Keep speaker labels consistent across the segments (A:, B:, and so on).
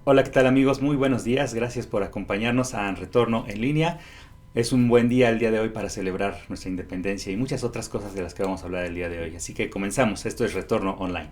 A: Hola, ¿qué tal amigos? Muy buenos días. Gracias por acompañarnos a Retorno en línea. Es un buen día el día de hoy para celebrar nuestra independencia y muchas otras cosas de las que vamos a hablar el día de hoy. Así que comenzamos. Esto es Retorno Online.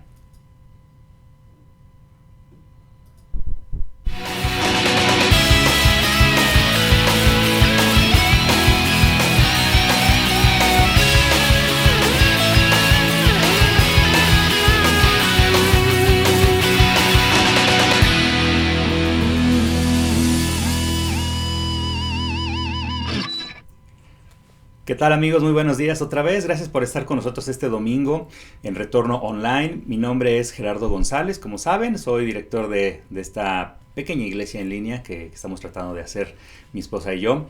A: ¿Qué tal amigos? Muy buenos días otra vez. Gracias por estar con nosotros este domingo en Retorno Online. Mi nombre es Gerardo González. Como saben, soy director de esta pequeña iglesia en línea que estamos tratando de hacer mi esposa y yo.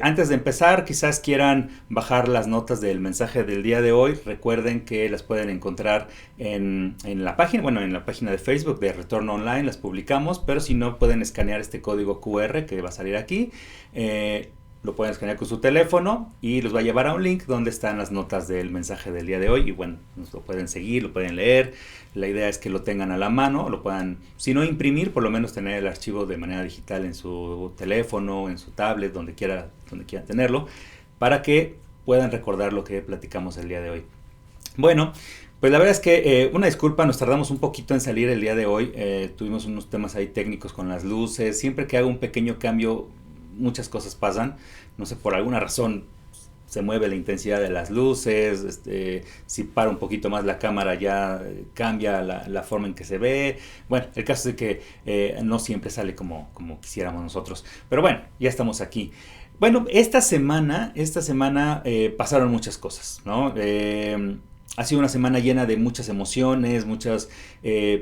A: Antes de empezar, quizás quieran bajar las notas del mensaje del día de hoy. Recuerden que las pueden encontrar en la página, bueno, en la página de Facebook de Retorno Online, las publicamos, pero si no, pueden escanear este código QR que va a salir aquí. Lo pueden escanear con su teléfono y los va a llevar a un link donde están las notas del mensaje del día de hoy. Y bueno, nos lo pueden seguir, lo pueden leer. La idea es que lo tengan a la mano, lo puedan, si no imprimir, por lo menos tener el archivo de manera digital en su teléfono, en su tablet, donde quieran tenerlo, para que puedan recordar lo que platicamos el día de hoy. Bueno, pues la verdad es que una disculpa, nos tardamos un poquito en salir el día de hoy. Tuvimos unos temas ahí técnicos con las luces. Siempre que hago un pequeño cambio, muchas cosas pasan. No sé, por alguna razón se mueve la intensidad de las luces. Si para un poquito más la cámara ya cambia la forma en que se ve. Bueno, el caso es que no siempre sale como quisiéramos nosotros. Pero bueno, ya estamos aquí. Bueno, esta semana pasaron muchas cosas, ¿no? Ha sido una semana llena de muchas emociones, muchos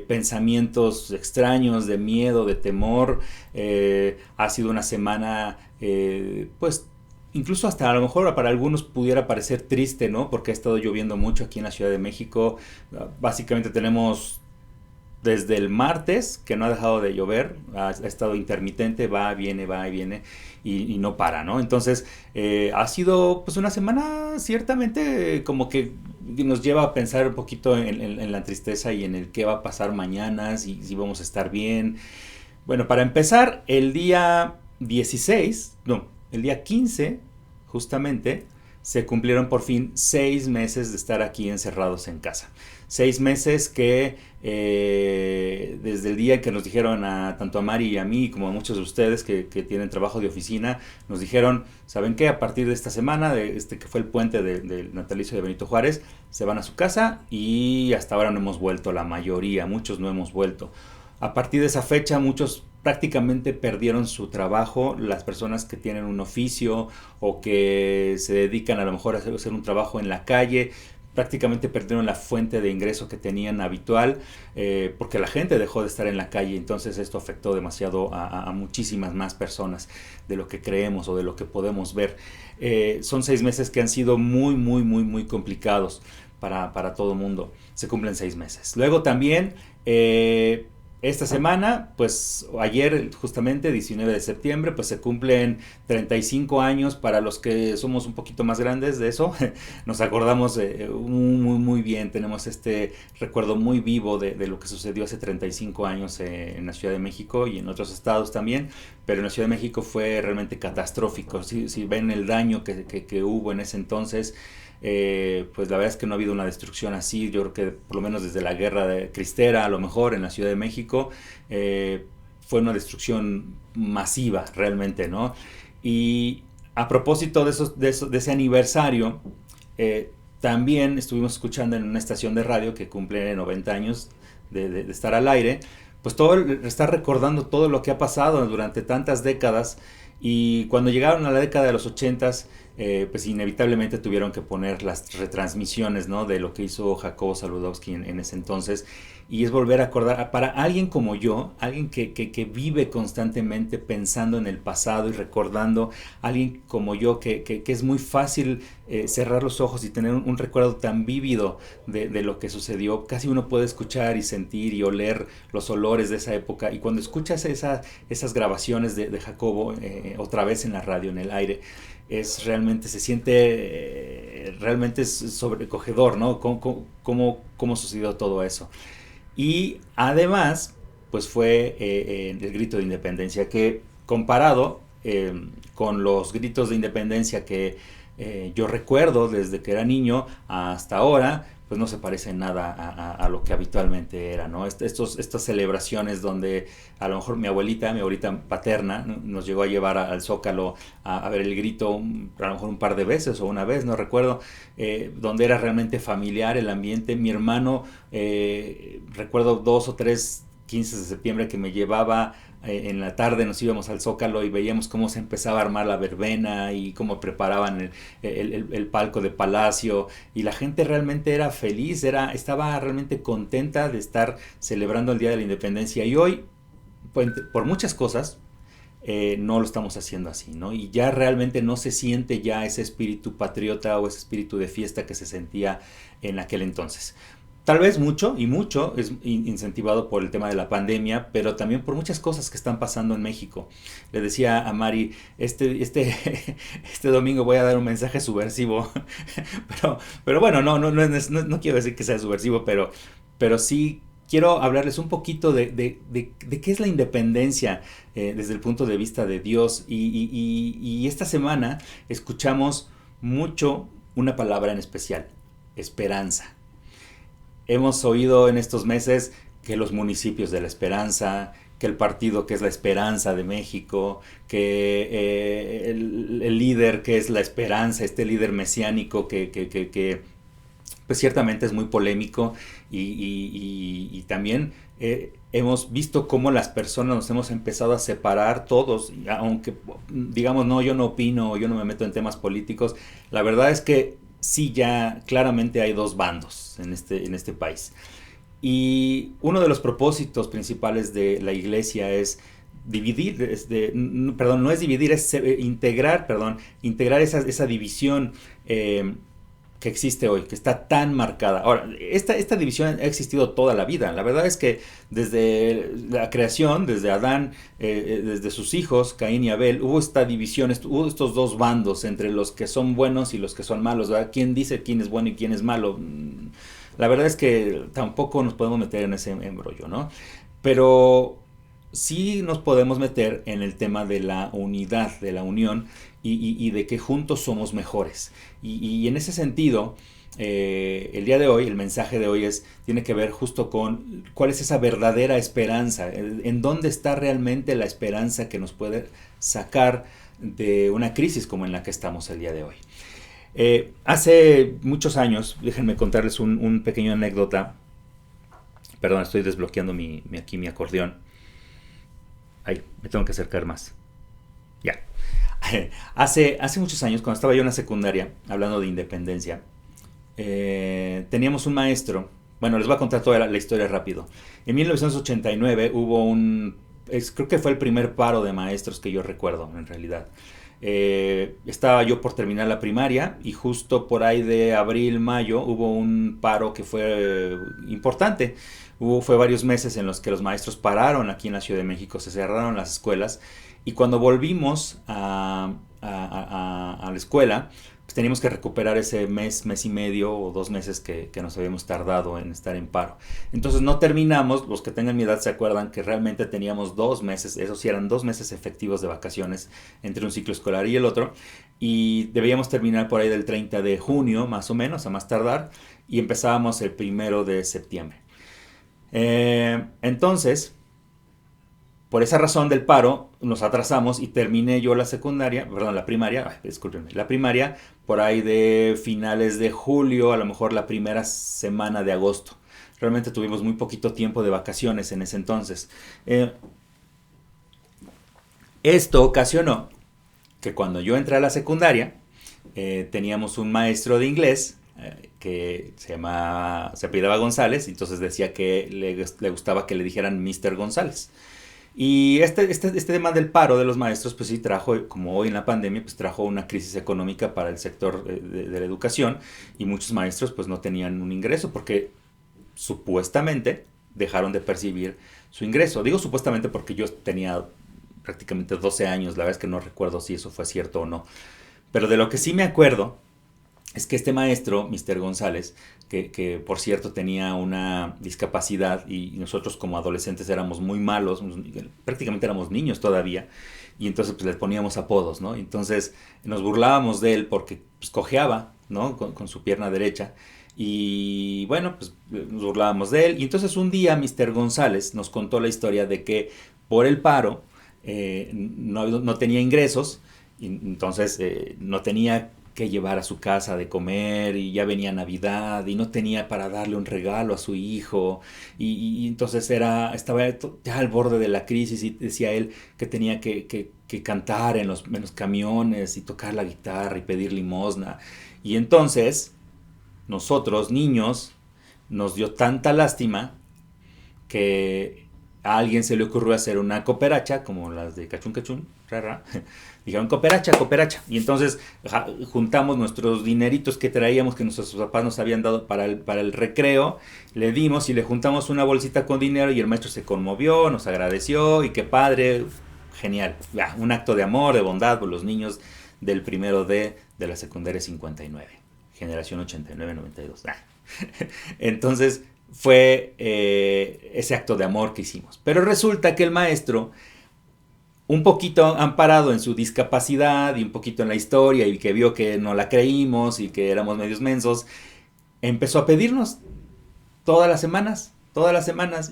A: pensamientos extraños, de miedo, de temor. Ha sido una semana, pues, incluso hasta a lo mejor para algunos pudiera parecer triste, ¿no? Porque ha estado lloviendo mucho aquí en la Ciudad de México. Básicamente tenemos desde el martes que no ha dejado de llover, ha estado intermitente, va y viene y no para, ¿no? Entonces ha sido pues una semana ciertamente como que nos lleva a pensar un poquito en la tristeza y en el qué va a pasar mañana, si vamos a estar bien. Bueno, para empezar, el día 16, no, el día 15, justamente, se cumplieron por fin 6 meses de estar aquí encerrados en casa. 6 meses que desde el día en que nos dijeron tanto a Mari y a mí como a muchos de ustedes que tienen trabajo de oficina, nos dijeron, ¿saben qué? A partir de esta semana, de este que fue el puente del natalicio de Benito Juárez, se van a su casa y hasta ahora no hemos vuelto, la mayoría, muchos no hemos vuelto. A partir de esa fecha, muchos prácticamente perdieron su trabajo, las personas que tienen un oficio o que se dedican a lo mejor a hacer un trabajo en la calle, prácticamente perdieron la fuente de ingreso que tenían habitual, porque la gente dejó de estar en la calle. Entonces esto afectó demasiado a muchísimas más personas de lo que creemos o de lo que podemos ver. Son 6 meses que han sido muy, muy, muy, muy complicados para todo el mundo. Se cumplen 6 meses. Luego también esta semana, pues ayer justamente 19 de septiembre, pues se cumplen 35 años para los que somos un poquito más grandes de eso. Nos acordamos muy, muy bien, tenemos este recuerdo muy vivo de lo que sucedió hace 35 años en la Ciudad de México y en otros estados también, pero en la Ciudad de México fue realmente catastrófico. Si ven el daño que hubo en ese entonces, pues la verdad es que no ha habido una destrucción así. Yo creo que por lo menos desde la guerra de Cristera, a lo mejor en la Ciudad de México, fue una destrucción masiva realmente, ¿no? Y a propósito de ese aniversario, también estuvimos escuchando en una estación de radio que cumple 90 años de estar al aire, pues está recordando todo lo que ha pasado durante tantas décadas. Y cuando llegaron a la década de los 80, pues inevitablemente tuvieron que poner las retransmisiones, ¿no? De lo que hizo Jacobo Saludowski en ese entonces. Y es volver a acordar, para alguien como yo, alguien que vive constantemente pensando en el pasado y recordando, alguien como yo que es muy fácil cerrar los ojos y tener un recuerdo tan vívido de lo que sucedió. Casi uno puede escuchar y sentir y oler los olores de esa época. Y cuando escuchas esas grabaciones de Jacobo otra vez en la radio, en el aire, se siente realmente es sobrecogedor, ¿no? ¿Cómo sucedió todo eso? Y además, pues fue el grito de independencia, que comparado con los gritos de independencia que yo recuerdo desde que era niño hasta ahora, pues no se parece en nada a lo que habitualmente era, ¿no? Estas celebraciones donde a lo mejor mi abuelita paterna, ¿no?, nos llegó a llevar al Zócalo a ver el grito a lo mejor un par de veces o una vez, no recuerdo, donde era realmente familiar el ambiente. Mi hermano, recuerdo 2 o 3 15 de septiembre que me llevaba en la tarde, nos íbamos al Zócalo y veíamos cómo se empezaba a armar la verbena y cómo preparaban el palco de Palacio, y la gente realmente era feliz, estaba realmente contenta de estar celebrando el Día de la Independencia. Y hoy, pues, por muchas cosas, no lo estamos haciendo así, ¿no? Y ya realmente no se siente ya ese espíritu patriota o ese espíritu de fiesta que se sentía en aquel entonces. Tal vez mucho es incentivado por el tema de la pandemia, pero también por muchas cosas que están pasando en México. Le decía a Mari, este domingo voy a dar un mensaje subversivo, pero bueno, no quiero decir que sea subversivo, pero sí quiero hablarles un poquito de qué es la independencia desde el punto de vista de Dios. Y esta semana escuchamos mucho una palabra en especial: esperanza. Hemos oído en estos meses que los municipios de la esperanza, que el partido que es la esperanza de México, que el líder que es la esperanza, este líder mesiánico que pues ciertamente es muy polémico, y también hemos visto cómo las personas nos hemos empezado a separar todos, aunque digamos, no, yo no opino, yo no me meto en temas políticos. La verdad es que sí, ya claramente hay dos bandos en este país. Y uno de los propósitos principales de la iglesia es dividir, no es dividir, es integrar esa división que existe hoy, que está tan marcada. Ahora, esta división ha existido toda la vida. La verdad es que desde la creación, desde Adán, desde sus hijos, Caín y Abel, hubo esta división, hubo estos dos bandos entre los que son buenos y los que son malos, ¿verdad? ¿Quién dice quién es bueno y quién es malo? La verdad es que tampoco nos podemos meter en ese embrollo, ¿no? Pero sí nos podemos meter en el tema de la unidad, de la unión, y de que juntos somos mejores. Y en ese sentido, el día de hoy, el mensaje de hoy tiene que ver justo con cuál es esa verdadera esperanza, en dónde está realmente la esperanza que nos puede sacar de una crisis como en la que estamos el día de hoy. Hace muchos años, déjenme contarles un pequeño anécdota. Perdón, estoy desbloqueando mi acordeón. Ay, me tengo que acercar más. Ya. Hace muchos años, cuando estaba yo en la secundaria, hablando de independencia, teníamos un maestro. Bueno, les voy a contar toda la historia rápido. En 1989 hubo creo que fue el primer paro de maestros que yo recuerdo, en realidad. Estaba yo por terminar la primaria y justo por ahí de abril, mayo, hubo un paro que fue importante. Fue varios meses en los que los maestros pararon aquí en la Ciudad de México, se cerraron las escuelas, y cuando volvimos a la escuela, pues teníamos que recuperar ese mes y medio o 2 meses que nos habíamos tardado en estar en paro. Entonces no terminamos. Los que tengan mi edad se acuerdan que realmente teníamos 2 meses, esos sí eran 2 meses efectivos de vacaciones entre un ciclo escolar y el otro, y debíamos terminar por ahí del 30 de junio, más o menos, a más tardar, y empezábamos el 1 de septiembre. Entonces, por esa razón del paro, nos atrasamos y terminé yo la primaria por ahí de finales de julio, a lo mejor la primera semana de agosto. Realmente tuvimos muy poquito tiempo de vacaciones en ese entonces. Esto ocasionó que cuando yo entré a la secundaria, teníamos un maestro de inglés que se apellidaba González, y entonces decía que le gustaba que le dijeran Mr. González. Y este tema del paro de los maestros, pues sí trajo, como hoy en la pandemia, pues trajo una crisis económica para el sector de la educación, y muchos maestros pues no tenían un ingreso porque supuestamente dejaron de percibir su ingreso. Digo supuestamente porque yo tenía prácticamente 12 años, la verdad es que no recuerdo si eso fue cierto o no. Pero de lo que sí me acuerdo es que este maestro, Mr. González, que por cierto tenía una discapacidad y nosotros como adolescentes éramos muy malos, prácticamente éramos niños todavía, y entonces pues les poníamos apodos, ¿no? Entonces nos burlábamos de él porque pues, cojeaba, ¿no? Con su pierna derecha. Y bueno, pues nos burlábamos de él. Y entonces un día Mr. González nos contó la historia de que por el paro no tenía ingresos, y entonces no tenía que llevar a su casa de comer y ya venía Navidad y no tenía para darle un regalo a su hijo y entonces estaba ya al borde de la crisis y decía él que tenía que cantar en los camiones y tocar la guitarra y pedir limosna. Y entonces nosotros niños nos dio tanta lástima que a alguien se le ocurrió hacer una cooperacha, como las de Cachún Cachún, rara. Dijeron cooperacha, cooperacha. Y entonces juntamos nuestros dineritos que traíamos, que nuestros papás nos habían dado para el recreo, le dimos y le juntamos una bolsita con dinero y el maestro se conmovió, nos agradeció y qué padre, genial. Ya, un acto de amor, de bondad por los niños del primero de la secundaria 59, generación 89-92. Entonces, fue ese acto de amor que hicimos. Pero resulta que el maestro, un poquito amparado en su discapacidad y un poquito en la historia y que vio que no la creímos y que éramos medios mensos, empezó a pedirnos todas las semanas,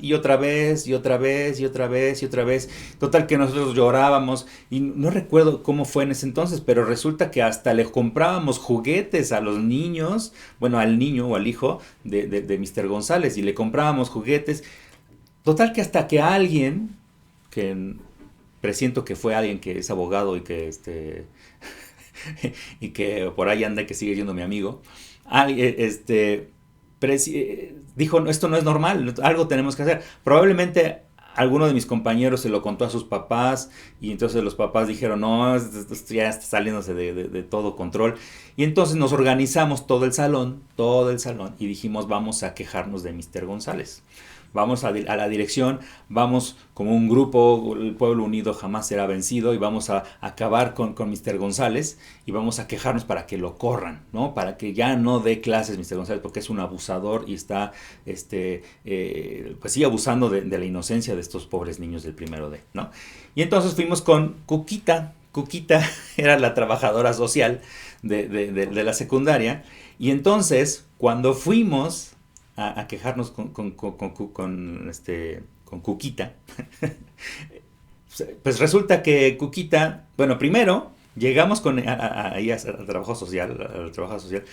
A: y otra vez, y otra vez, y otra vez, y otra vez. Total que nosotros llorábamos, y no recuerdo cómo fue en ese entonces, pero resulta que hasta le comprábamos juguetes a los niños, bueno, al niño o al hijo de Mr. González, y le comprábamos juguetes. Total que hasta que alguien, que presiento que fue alguien que es abogado y que y que por ahí anda, que sigue siendo mi amigo, dijo, no, esto no es normal, algo tenemos que hacer. Probablemente alguno de mis compañeros se lo contó a sus papás y entonces los papás dijeron, no, esto ya está saliéndose de todo control. Y entonces nos organizamos todo el salón y dijimos, vamos a quejarnos de Mr. González. Vamos a la dirección, vamos como un grupo, el pueblo unido jamás será vencido y vamos a acabar con Mr. González y vamos a quejarnos para que lo corran, ¿no? Para que ya no dé clases Mr. González porque es un abusador y está, pues sí, abusando de la inocencia de estos pobres niños del primero D, ¿no? Y entonces fuimos con Cuquita. Cuquita era la trabajadora social de la secundaria y entonces cuando fuimos a quejarnos con Cuquita, pues resulta que Cuquita, bueno, primero llegamos ahí al trabajo social,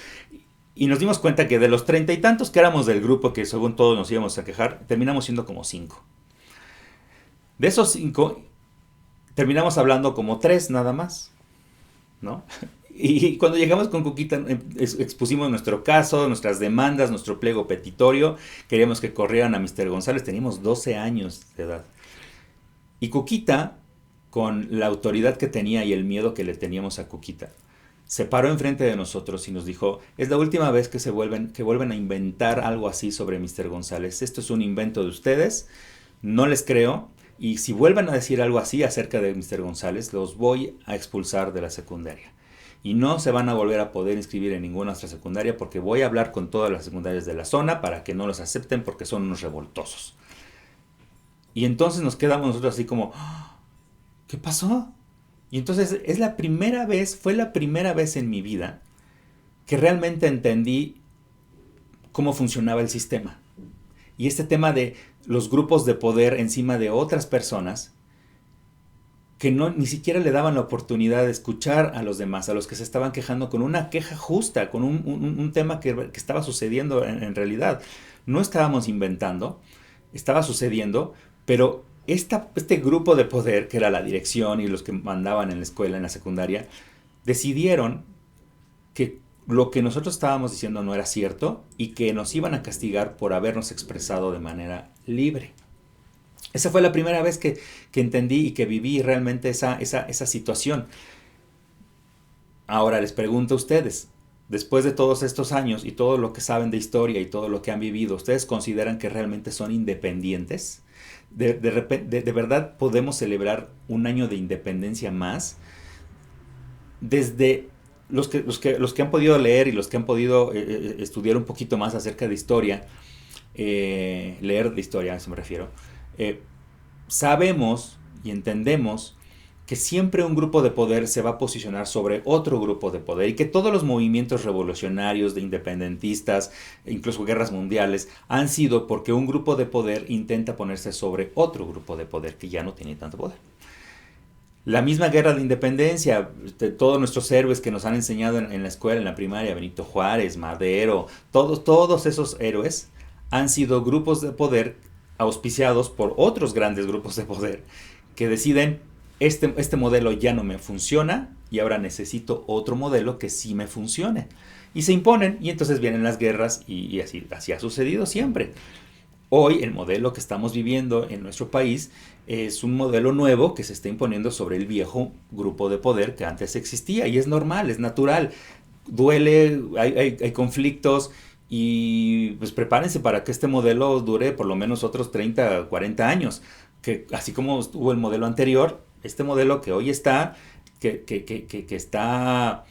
A: y nos dimos cuenta que de los 30 y tantos que éramos del grupo, que según todos nos íbamos a quejar, terminamos siendo como 5. De esos 5, terminamos hablando como 3 nada más, ¿no? Y cuando llegamos con Cuquita expusimos nuestro caso, nuestras demandas, nuestro pliego petitorio. Queríamos que corrieran a Mr. González, teníamos 12 años de edad. Y Cuquita, con la autoridad que tenía y el miedo que le teníamos a Cuquita, se paró enfrente de nosotros y nos dijo, es la última vez que vuelven a inventar algo así sobre Mr. González. Esto es un invento de ustedes, no les creo. Y si vuelven a decir algo así acerca de Mr. González, los voy a expulsar de la secundaria. Y no se van a volver a poder inscribir en ninguna otra secundaria porque voy a hablar con todas las secundarias de la zona para que no los acepten porque son unos revoltosos. Y entonces nos quedamos nosotros así como, ¿qué pasó? Y entonces fue la primera vez en mi vida que realmente entendí cómo funcionaba el sistema. Y este tema de los grupos de poder encima de otras personas que ni siquiera le daban la oportunidad de escuchar a los demás, a los que se estaban quejando con una queja justa, con un tema que estaba sucediendo en realidad. No estábamos inventando, estaba sucediendo, pero este grupo de poder, que era la dirección y los que mandaban en la escuela, en la secundaria, decidieron que lo que nosotros estábamos diciendo no era cierto y que nos iban a castigar por habernos expresado de manera libre. Esa fue la primera vez que entendí y que viví realmente esa situación. Ahora les pregunto a ustedes, después de todos estos años y todo lo que saben de historia y todo lo que han vivido, ¿ustedes consideran que realmente son independientes? ¿De verdad podemos celebrar un año de independencia más? Desde los que han podido leer y los que han podido estudiar un poquito más acerca de historia, leer de historia, a eso me refiero, eh, sabemos y entendemos que siempre un grupo de poder se va a posicionar sobre otro grupo de poder y que todos los movimientos revolucionarios de independentistas, incluso guerras mundiales, han sido porque un grupo de poder intenta ponerse sobre otro grupo de poder que ya no tiene tanto poder. La misma guerra de independencia, todos nuestros héroes que nos han enseñado en la escuela, en la primaria, Benito Juárez, Madero, todos esos héroes han sido grupos de poder auspiciados por otros grandes grupos de poder que deciden, este modelo ya no me funciona y ahora necesito otro modelo que sí me funcione. Y se imponen y entonces vienen las guerras y así ha sucedido siempre. Hoy el modelo que estamos viviendo en nuestro país es un modelo nuevo que se está imponiendo sobre el viejo grupo de poder que antes existía y es normal, es natural. Duele, hay conflictos y pues prepárense para que este modelo dure por lo menos otros 30, 40 años. Que así como estuvo el modelo anterior, este modelo que hoy está, que está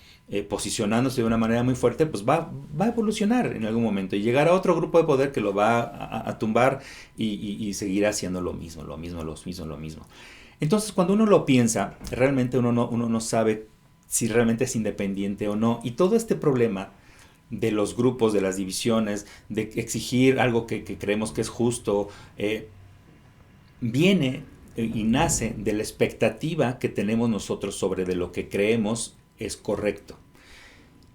A: posicionándose de una manera muy fuerte, pues va a evolucionar en algún momento y llegar a otro grupo de poder que lo va a tumbar y seguir haciendo lo mismo, lo mismo, lo mismo, lo mismo. Entonces, cuando uno lo piensa, realmente uno no sabe si realmente es independiente o no. Y todo este problema de los grupos, de las divisiones, de exigir algo que creemos que es justo, viene y nace de la expectativa que tenemos nosotros sobre de lo que creemos es correcto.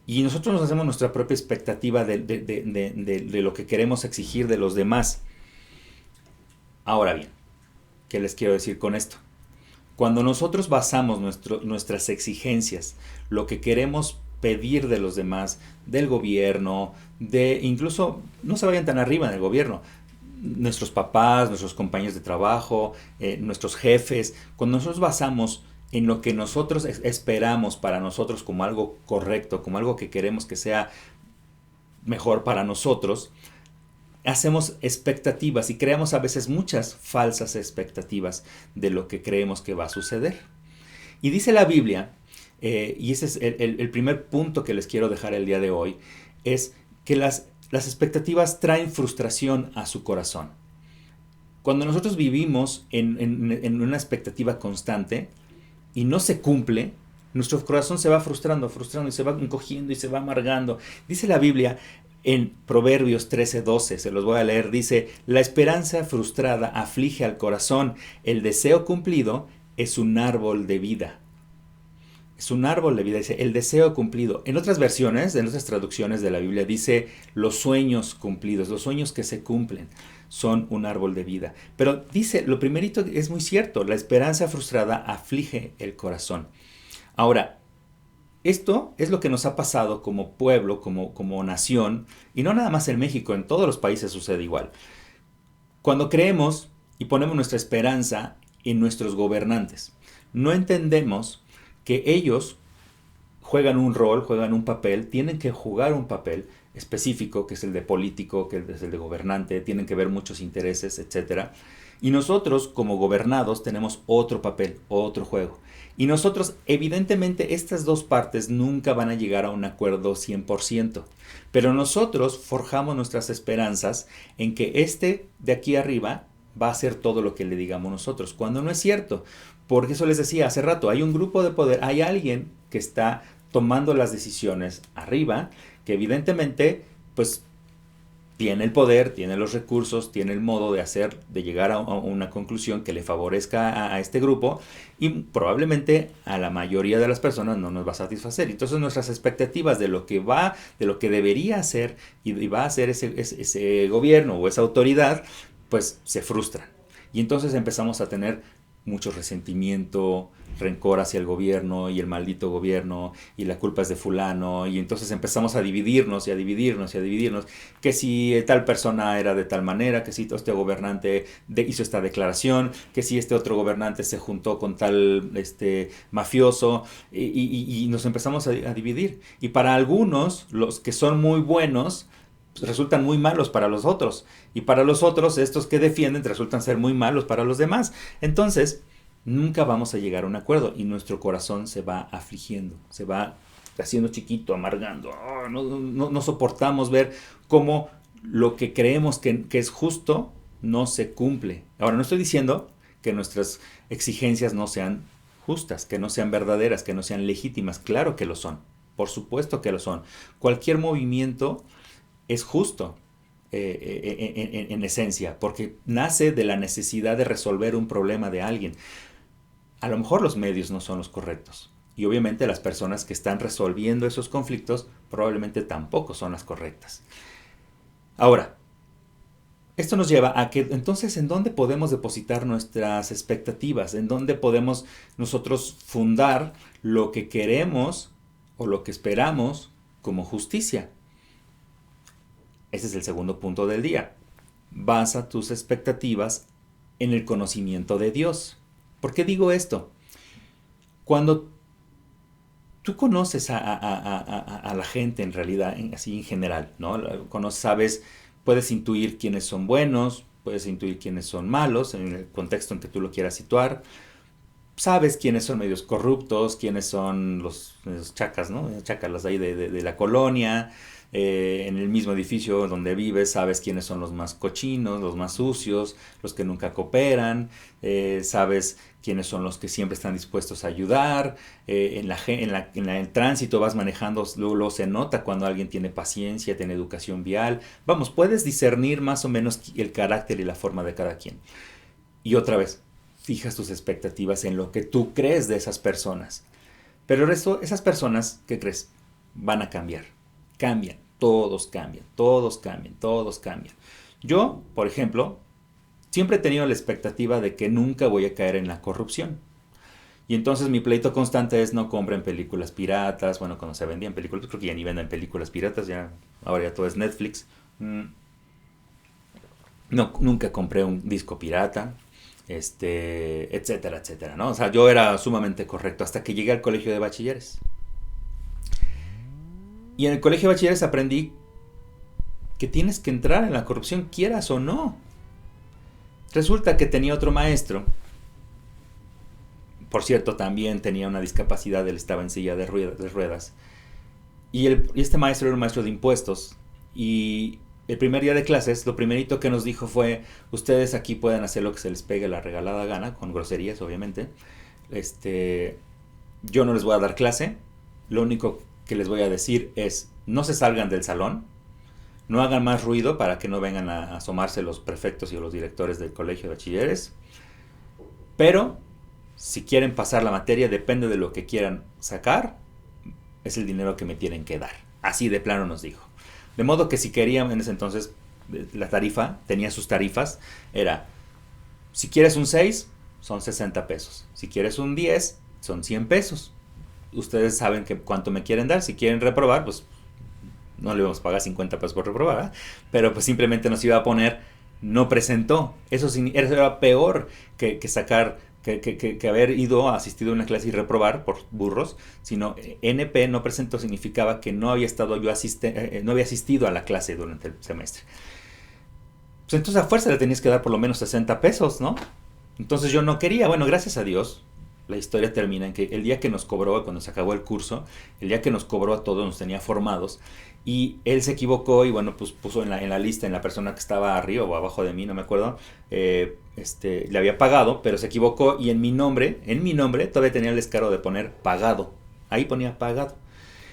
A: Y nosotros nos hacemos nuestra propia expectativa de lo que queremos exigir de los demás. Ahora bien, ¿qué les quiero decir con esto? Cuando nosotros basamos nuestras exigencias, lo que queremos pedir de los demás, del gobierno, incluso no se vayan tan arriba en el gobierno, nuestros papás, nuestros compañeros de trabajo, nuestros jefes, cuando nosotros basamos en lo que nosotros esperamos para nosotros como algo correcto, como algo que queremos que sea mejor para nosotros, hacemos expectativas y creamos a veces muchas falsas expectativas de lo que creemos que va a suceder. Y dice la Biblia, y ese es el primer punto que les quiero dejar el día de hoy, es que las expectativas traen frustración a su corazón. Cuando nosotros vivimos en una expectativa constante y no se cumple, nuestro corazón se va frustrando y se va encogiendo y se va amargando. Dice la Biblia en Proverbios 13:12, se los voy a leer, dice: la esperanza frustrada aflige al corazón, el deseo cumplido es un árbol de vida. Es un árbol de vida, dice, el deseo cumplido. En otras versiones, en otras traducciones de la Biblia, dice los sueños cumplidos, los sueños que se cumplen son un árbol de vida. Pero dice, lo primerito es muy cierto, la esperanza frustrada aflige el corazón. Ahora, esto es lo que nos ha pasado como pueblo, como nación, y no nada más en México, en todos los países sucede igual. Cuando creemos y ponemos nuestra esperanza en nuestros gobernantes, no entendemos que ellos juegan un rol, juegan un papel, tienen que jugar un papel específico, que es el de político, que es el de gobernante, tienen que ver muchos intereses, etc. Y nosotros, como gobernados, tenemos otro papel, otro juego. Y nosotros, evidentemente, estas dos partes nunca van a llegar a un acuerdo 100%. Pero nosotros forjamos nuestras esperanzas en que este de aquí arriba va a hacer todo lo que le digamos nosotros, cuando no es cierto. Porque eso les decía hace rato, hay un grupo de poder, hay alguien que está tomando las decisiones arriba, que evidentemente, pues, tiene el poder, tiene los recursos, tiene el modo de llegar a una conclusión que le favorezca a este grupo y probablemente a la mayoría de las personas no nos va a satisfacer. Entonces nuestras expectativas de lo que debería hacer y va a hacer ese gobierno o esa autoridad, pues se frustran. Y entonces empezamos a tener mucho resentimiento, rencor hacia el gobierno y el maldito gobierno y la culpa es de fulano, y entonces empezamos a dividirnos y a dividirnos y a dividirnos, que si tal persona era de tal manera, que si este gobernante hizo esta declaración, que si este otro gobernante se juntó con tal mafioso, y nos empezamos a dividir. Y para algunos, los que son muy buenos, resultan muy malos para los otros, y para los otros, estos que defienden resultan ser muy malos para los demás. Entonces nunca vamos a llegar a un acuerdo y nuestro corazón se va afligiendo, se va haciendo chiquito, amargando. No soportamos ver cómo lo que creemos que es justo no se cumple. Ahora, no estoy diciendo que nuestras exigencias no sean justas, que no sean verdaderas, que no sean legítimas. Claro que lo son. Por supuesto que lo son. Cualquier movimiento es justo en esencia, porque nace de la necesidad de resolver un problema de alguien. A lo mejor los medios no son los correctos. Y obviamente las personas que están resolviendo esos conflictos probablemente tampoco son las correctas. Ahora, esto nos lleva a que entonces ¿en dónde podemos depositar nuestras expectativas? ¿En dónde podemos nosotros fundar lo que queremos o lo que esperamos como justicia? Ese es el segundo punto del día. Basa tus expectativas en el conocimiento de Dios. ¿Por qué digo esto? Cuando tú conoces a la gente en realidad, así en general, ¿no? Sabes, puedes intuir quiénes son buenos, puedes intuir quiénes son malos, en el contexto en que tú lo quieras situar. Sabes quiénes son medios corruptos, quiénes son los chacas, ¿no? Chacalas ahí de la colonia. En el mismo edificio donde vives sabes quiénes son los más cochinos, los más sucios, los que nunca cooperan, sabes quiénes son los que siempre están dispuestos a ayudar, en el tránsito vas manejando, luego se nota cuando alguien tiene paciencia, tiene educación vial, vamos, puedes discernir más o menos el carácter y la forma de cada quien. Y otra vez, fijas tus expectativas en lo que tú crees de esas personas. Pero esas personas, ¿qué crees? Van a cambiar. Cambian, todos cambian, todos cambian, todos cambian. Yo, por ejemplo, siempre he tenido la expectativa de que nunca voy a caer en la corrupción. Y entonces mi pleito constante es no compren películas piratas. Bueno, cuando se vendían películas, creo que ya ni venden películas piratas, ahora ya todo es Netflix. No, nunca compré un disco pirata, etcétera, etcétera, ¿no? O sea, yo era sumamente correcto hasta que llegué al colegio de bachilleres. Y en el colegio de bachilleres aprendí que tienes que entrar en la corrupción, quieras o no. Resulta que tenía otro maestro. Por cierto, también tenía una discapacidad, él estaba en silla de ruedas. Y este maestro era un maestro de impuestos. Y el primer día de clases, lo primerito que nos dijo fue: ustedes aquí pueden hacer lo que se les pegue la regalada gana, con groserías, obviamente. Yo no les voy a dar clase. Lo único que les voy a decir es: no se salgan del salón, no hagan más ruido para que no vengan a asomarse los prefectos y los directores del colegio de bachilleres, pero si quieren pasar la materia, depende de lo que quieran sacar, es el dinero que me tienen que dar. Así de plano nos dijo. De modo que si querían en ese entonces, la tarifa, tenía sus tarifas, era: si quieres un 6, son 60 pesos, si quieres un 10, son 100 pesos. Ustedes saben cuánto me quieren dar. Si quieren reprobar, pues no le vamos a pagar 50 pesos por reprobar, ¿eh? Pero pues simplemente nos iba a poner no presentó. Eso era peor que sacar, que haber asistido a una clase y reprobar por burros, sino NP no presentó significaba que no había estado no había asistido a la clase durante el semestre. Pues entonces a fuerza le tenías que dar por lo menos 60 pesos, ¿no? Entonces yo no quería. Bueno, gracias a Dios, la historia termina en que el día que nos cobró, cuando se acabó el curso, el día que nos cobró a todos, nos tenía formados, y él se equivocó y bueno, pues puso en la lista, en la persona que estaba arriba o abajo de mí, no me acuerdo, le había pagado, pero se equivocó y en mi nombre todavía tenía el descaro de poner pagado. Ahí ponía pagado.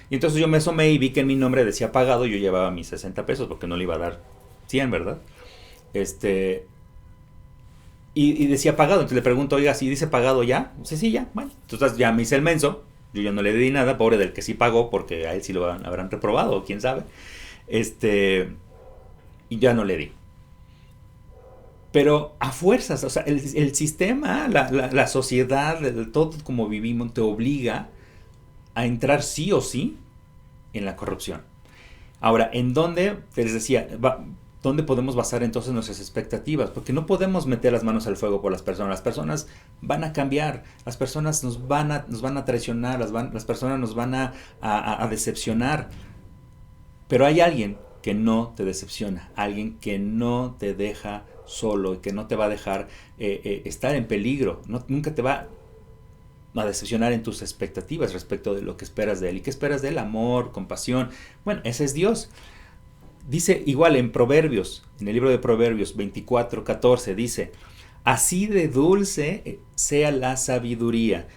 A: Y entonces yo me asomé y vi que en mi nombre decía pagado, y yo llevaba mis 60 pesos porque no le iba a dar 100, ¿verdad? Y decía pagado. Entonces le pregunto: oiga, ¿sí dice pagado ya? Sí, ya. Bueno, entonces ya me hice el menso. Yo ya no le di nada, pobre del que sí pagó, porque a él sí lo habrán reprobado, quién sabe. Y ya no le di. Pero a fuerzas, o sea, el sistema, la sociedad, todo como vivimos, te obliga a entrar sí o sí en la corrupción. Ahora, ¿en dónde? Les decía, ¿dónde podemos basar entonces nuestras expectativas? Porque no podemos meter las manos al fuego por las personas. Las personas van a cambiar, las personas nos van a traicionar, las personas nos van a decepcionar. Pero hay alguien que no te decepciona, alguien que no te deja solo y que no te va a dejar estar en peligro. No a decepcionar en tus expectativas respecto de lo que esperas de Él. ¿Y qué esperas de Él? Amor, compasión. Bueno, ese es Dios. Dice igual en Proverbios, en el libro de Proverbios 24:14, dice, así de dulce sea la sabiduría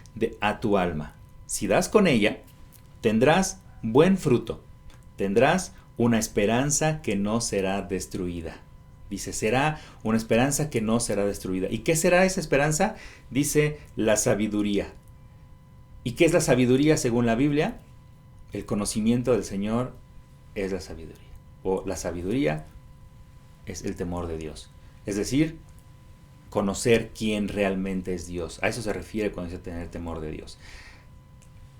A: a tu alma. Si das con ella, tendrás buen fruto, tendrás una esperanza que no será destruida. Dice, será una esperanza que no será destruida. ¿Y qué será esa esperanza? Dice, la sabiduría. ¿Y qué es la sabiduría según la Biblia? El conocimiento del Señor es la sabiduría. O la sabiduría es el temor de Dios. Es decir, conocer quién realmente es Dios. A eso se refiere cuando dice tener temor de Dios.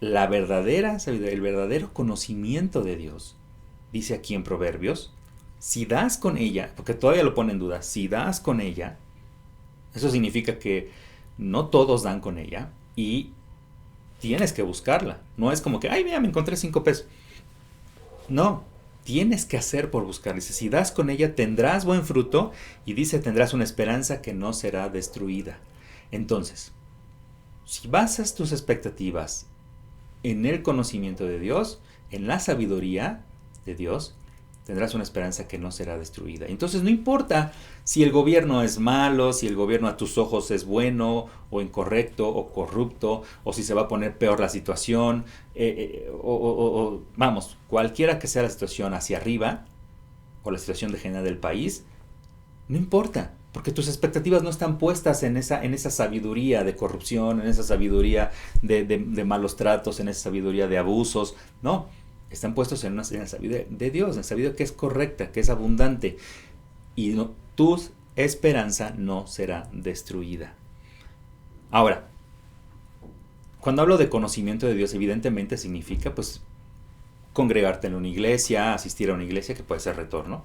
A: La verdadera sabiduría, el verdadero conocimiento de Dios, dice aquí en Proverbios, si das con ella, porque todavía lo pone en duda, si das con ella, eso significa que no todos dan con ella y tienes que buscarla. No es como que, ay, mira, me encontré 5 pesos. No, tienes que hacer por buscar. Dice, si das con ella tendrás buen fruto y dice, tendrás una esperanza que no será destruida. Entonces, si basas tus expectativas en el conocimiento de Dios, en la sabiduría de Dios, tendrás una esperanza que no será destruida. Entonces no importa si el gobierno es malo, si el gobierno a tus ojos es bueno o incorrecto o corrupto, o si se va a poner peor la situación, vamos, cualquiera que sea la situación hacia arriba, o la situación de general del país, no importa, porque tus expectativas no están puestas en esa sabiduría de corrupción, en esa sabiduría de malos tratos, en esa sabiduría de abusos, no. Están puestos en la sabiduría de Dios, en la sabiduría que es correcta, que es abundante. Y no, tu esperanza no será destruida. Ahora, cuando hablo de conocimiento de Dios, evidentemente significa, pues, congregarte en una iglesia, asistir a una iglesia, que puede ser Retorno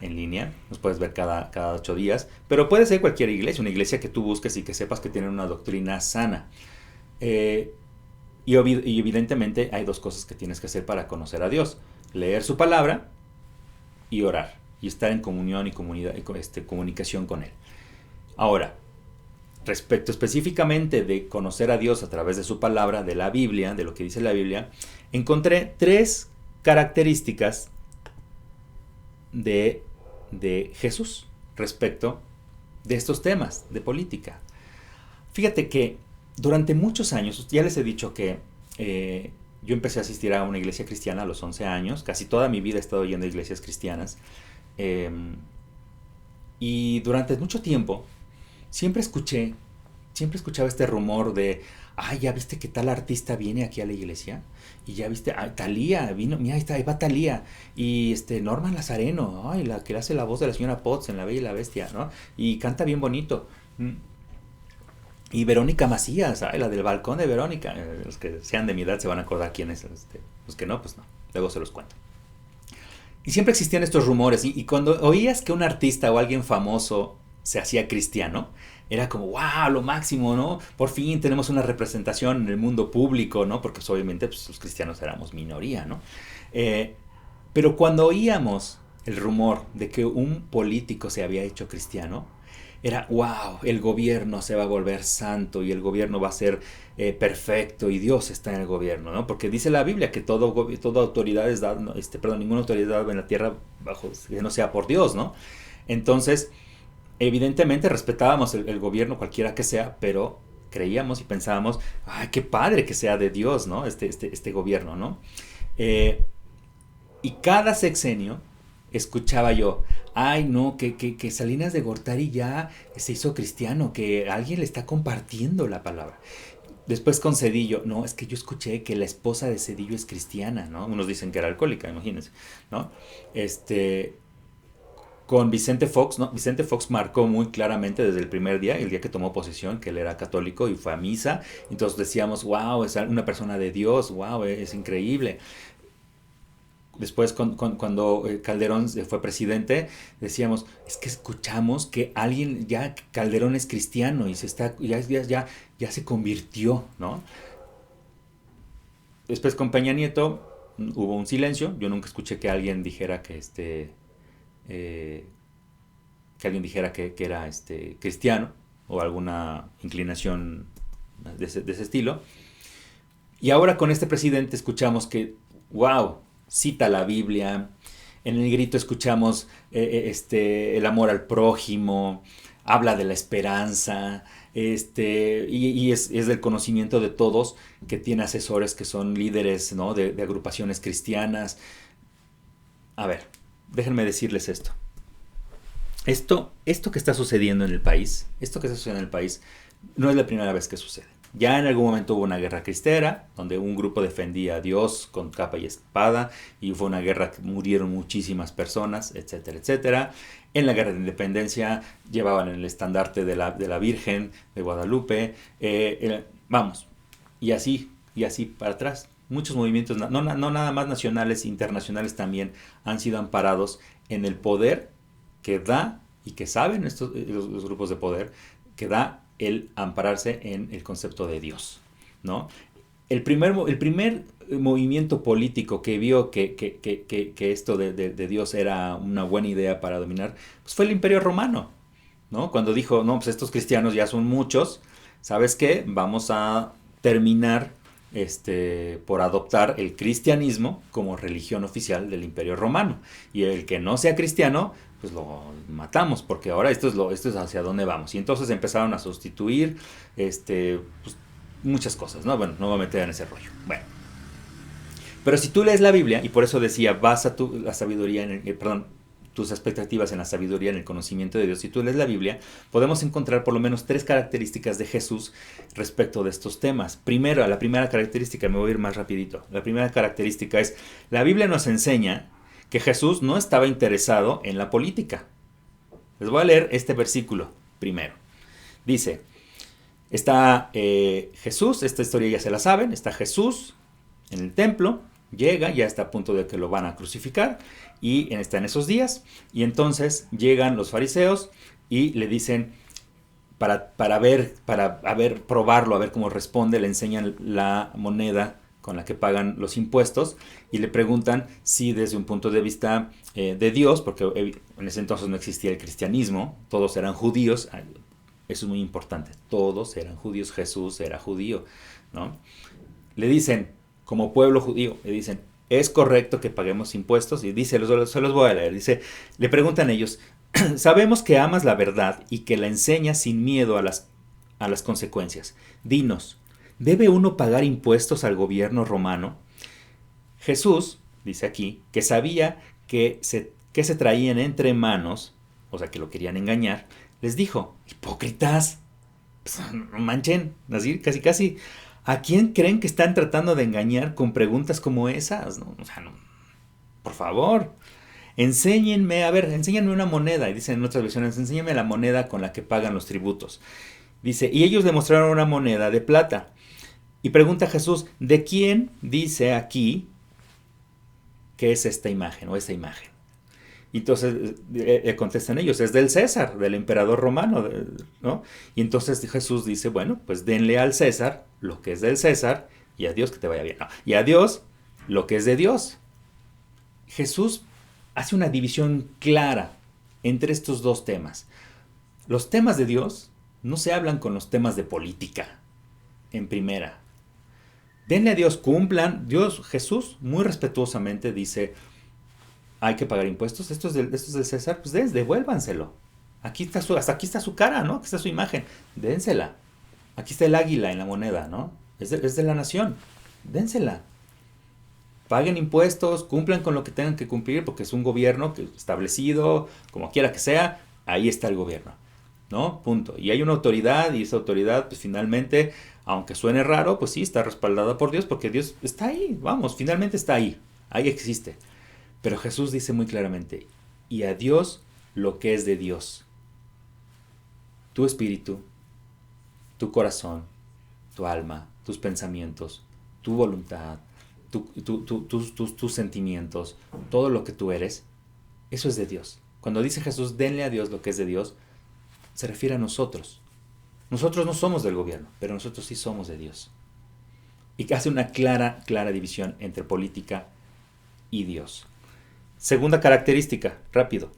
A: en línea, nos puedes ver cada 8 días, pero puede ser cualquier iglesia, una iglesia que tú busques y que sepas que tiene una doctrina sana. Y evidentemente hay 2 cosas que tienes que hacer para conocer a Dios: leer su palabra y orar, y estar en comunión y comunicación con Él. Ahora, respecto específicamente de conocer a Dios a través de su palabra, de la Biblia, de lo que dice la Biblia, encontré 3 características de Jesús respecto de estos temas de política. Fíjate que durante muchos años, ya les he dicho que yo empecé a asistir a una iglesia cristiana a los 11 años, casi toda mi vida he estado yendo a iglesias cristianas, y durante mucho tiempo siempre escuchaba este rumor de, ay, ya viste que tal artista viene aquí a la iglesia, y ya viste, ay, Thalía vino, mira, ahí va Thalía, y Norma Lazareno, ay, la que hace la voz de la señora Potts en La Bella y la Bestia, ¿no? Y canta bien bonito. Y Verónica Macías, la del balcón de Verónica. Los que sean de mi edad se van a acordar quién es. Los que no, pues no. Luego se los cuento. Y siempre existían estos rumores. Y cuando oías que un artista o alguien famoso se hacía cristiano, era como, wow, lo máximo, ¿no? Por fin tenemos una representación en el mundo público, ¿no? Porque pues, obviamente pues, los cristianos éramos minoría, ¿no? Pero cuando oíamos el rumor de que un político se había hecho cristiano, era, wow, el gobierno se va a volver santo y el gobierno va a ser perfecto y Dios está en el gobierno, ¿no? Porque dice la Biblia que toda autoridad es dada, ninguna autoridad en la tierra que no sea por Dios, ¿no? Entonces, evidentemente respetábamos el gobierno cualquiera que sea, pero creíamos y pensábamos, ay, qué padre que sea de Dios, ¿no? Este gobierno, ¿no? Y cada sexenio escuchaba yo, ay no, que Salinas de Gortari ya se hizo cristiano, que alguien le está compartiendo la palabra. Después con Cedillo, no, es que yo escuché que la esposa de Cedillo es cristiana, ¿no? Unos dicen que era alcohólica, imagínense, ¿no? Con Vicente Fox, ¿no? Vicente Fox marcó muy claramente desde el primer día, el día que tomó posesión, que él era católico y fue a misa. Entonces decíamos, wow, es una persona de Dios, wow, es increíble. Después cuando Calderón fue presidente, decíamos, es que escuchamos que alguien, ya Calderón es cristiano y ya se convirtió, ¿no? Después con Peña Nieto hubo un silencio. Yo nunca escuché que alguien dijera que que alguien dijera que era cristiano o alguna inclinación de ese estilo. Y ahora con este presidente escuchamos que, wow, cita la Biblia. En el grito escuchamos el amor al prójimo, habla de la esperanza, y es del conocimiento de todos que tiene asesores que son líderes, ¿no?, de agrupaciones cristianas. A ver, déjenme decirles esto. Esto que está sucediendo en el país, no es la primera vez que sucede. Ya en algún momento hubo una guerra cristera, donde un grupo defendía a Dios con capa y espada, y fue una guerra que murieron muchísimas personas, etcétera, etcétera. En la guerra de independencia llevaban el estandarte de la Virgen de Guadalupe, vamos, y así para atrás. Muchos movimientos, no nada más nacionales, internacionales también han sido amparados en el poder que da, y que saben los grupos de poder, que da el ampararse en el concepto de Dios, ¿no? El primer movimiento político que vio que esto de Dios era una buena idea para dominar, pues fue el Imperio Romano, ¿no? Cuando dijo, no, pues estos cristianos ya son muchos, ¿sabes qué? Vamos a terminar por adoptar el cristianismo como religión oficial del Imperio Romano. Y el que no sea cristiano, pues lo matamos, porque ahora esto es hacia dónde vamos. Y entonces empezaron a sustituir pues, muchas cosas, ¿no? Bueno, no me voy a meter en ese rollo. Bueno. Pero si tú lees la Biblia, y por eso decía, basa la sabiduría tus expectativas en la sabiduría, en el conocimiento de Dios. Si tú lees la Biblia, podemos encontrar por lo menos 3 características de Jesús respecto de estos temas. Primero, la primera característica, me voy a ir más rapidito. La primera característica es, la Biblia nos enseña que Jesús no estaba interesado en la política. Les voy a leer este versículo primero. Dice, está Jesús, esta historia ya se la saben, está Jesús en el templo, llega, ya está a punto de que lo van a crucificar, y está en esos días, y entonces llegan los fariseos y le dicen, para probarlo, a ver cómo responde, le enseñan la moneda con la que pagan los impuestos, y le preguntan si desde un punto de vista de Dios, porque en ese entonces no existía el cristianismo, todos eran judíos, eso es muy importante, todos eran judíos, Jesús era judío, ¿no? Le dicen, como pueblo judío, le dicen, ¿es correcto que paguemos impuestos? Y dice, se los voy a leer, dice, le preguntan ellos, sabemos que amas la verdad y que la enseñas sin miedo a las consecuencias. Dinos, ¿debe uno pagar impuestos al gobierno romano? Jesús, dice aquí, que sabía que se traían entre manos, o sea que lo querían engañar, les dijo, hipócritas, pues, no manchen, así casi, ¿a quién creen que están tratando de engañar con preguntas como esas? No, o sea, no, por favor, enséñenme una moneda, y dicen en otras versiones, enséñenme la moneda con la que pagan los tributos. Dice, y ellos le mostraron una moneda de plata. Y pregunta a Jesús, ¿de quién dice aquí que es esta imagen o esa imagen? Y entonces contestan ellos, es del César, del emperador romano, ¿no? Y entonces Jesús dice, bueno, pues denle al César lo que es del César, y a Dios que te vaya bien. No, y a Dios lo que es de Dios. Jesús hace una división clara entre estos dos temas. Los temas de Dios no se hablan con los temas de política, en primera. Denle a Dios, cumplan. Jesús, muy respetuosamente dice, hay que pagar impuestos, esto es del César, pues devuélvanselo. Hasta aquí está su cara, ¿no? Aquí está su imagen, dénsela. Aquí está el águila en la moneda, ¿no? Es de la nación, dénsela. Paguen impuestos, cumplan con lo que tengan que cumplir, porque es un gobierno establecido, como quiera que sea, ahí está el gobierno, ¿no? Punto. Y hay una autoridad, y esa autoridad, pues finalmente, aunque suene raro, pues sí, está respaldada por Dios, porque Dios está ahí, vamos, finalmente está ahí existe. Pero Jesús dice muy claramente, y a Dios lo que es de Dios. Tu espíritu, tu corazón, tu alma, tus pensamientos, tu voluntad, tus sentimientos, todo lo que tú eres, eso es de Dios. Cuando dice Jesús, denle a Dios lo que es de Dios, se refiere a nosotros. Nosotros no somos del gobierno, pero nosotros sí somos de Dios. Y hace una clara división entre política y Dios. Segunda característica, rápido.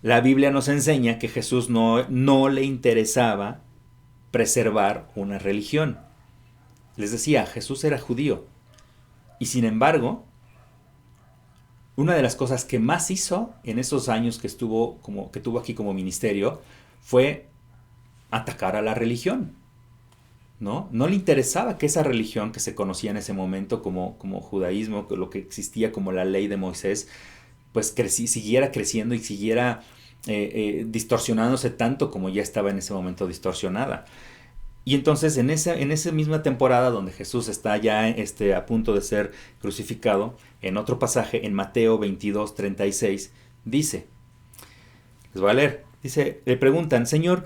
A: La Biblia nos enseña que Jesús no le interesaba preservar una religión. Les decía, Jesús era judío. Y sin embargo, una de las cosas que más hizo en esos años que tuvo aquí como ministerio fue atacar a la religión. ¿No? No le interesaba que esa religión que se conocía en ese momento como judaísmo, lo que existía como la ley de Moisés, pues siguiera creciendo y siguiera distorsionándose tanto como ya estaba en ese momento distorsionada. Y entonces en esa misma temporada donde Jesús está ya a punto de ser crucificado, en otro pasaje, en Mateo 22:36, dice, les voy a leer, dice, le preguntan, Señor,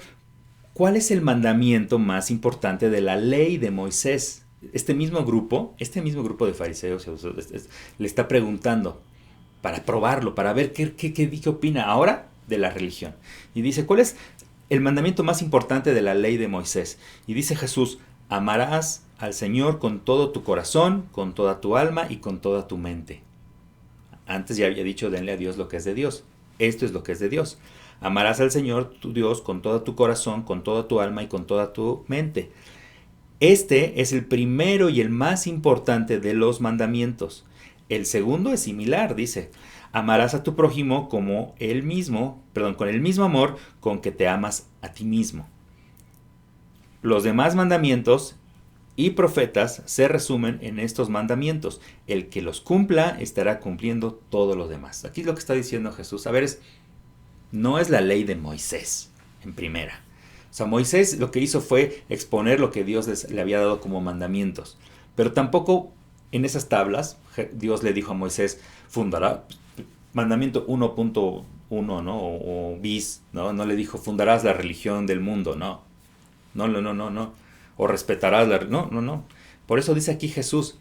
A: ¿cuál es el mandamiento más importante de la ley de Moisés? Este mismo grupo de fariseos le está preguntando para probarlo, para ver qué opina ahora de la religión. Y dice, ¿cuál es el mandamiento más importante de la ley de Moisés? Y dice Jesús, amarás al Señor con todo tu corazón, con toda tu alma y con toda tu mente. Antes ya había dicho, denle a Dios lo que es de Dios. Esto es lo que es de Dios. Amarás al Señor tu Dios con todo tu corazón, con toda tu alma y con toda tu mente. Este es el primero y el más importante de los mandamientos. El segundo es similar, dice, amarás a tu prójimo como él mismo, con el mismo amor con que te amas a ti mismo. Los demás mandamientos y profetas se resumen en estos mandamientos. El que los cumpla estará cumpliendo todos los demás. Aquí es lo que está diciendo Jesús. A ver, no es la ley de Moisés, en primera. O sea, Moisés lo que hizo fue exponer lo que Dios le había dado como mandamientos. Pero tampoco en esas tablas Dios le dijo a Moisés, fundará, mandamiento 1.1, ¿no? O bis, ¿no? No le dijo, fundarás la religión del mundo, no. No. O respetarás la... No. Por eso dice aquí Jesús,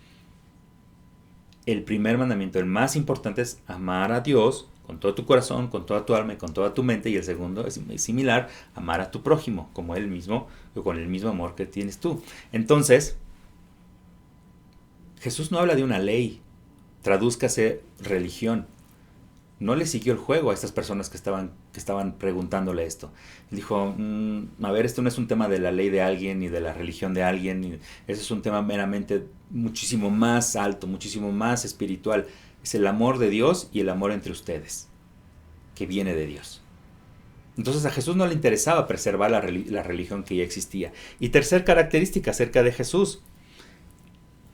A: el primer mandamiento, el más importante es amar a Dios con todo tu corazón, con toda tu alma y con toda tu mente. Y el segundo es similar, amar a tu prójimo como él mismo, o con el mismo amor que tienes tú. Entonces, Jesús no habla de una ley, tradúzcase religión. No le siguió el juego a estas personas que estaban preguntándole esto. Dijo, a ver, esto no es un tema de la ley de alguien ni de la religión de alguien. Eso es un tema meramente muchísimo más alto, muchísimo más espiritual. Es el amor de Dios y el amor entre ustedes, que viene de Dios. Entonces a Jesús no le interesaba preservar la religión que ya existía. Y tercera característica acerca de Jesús.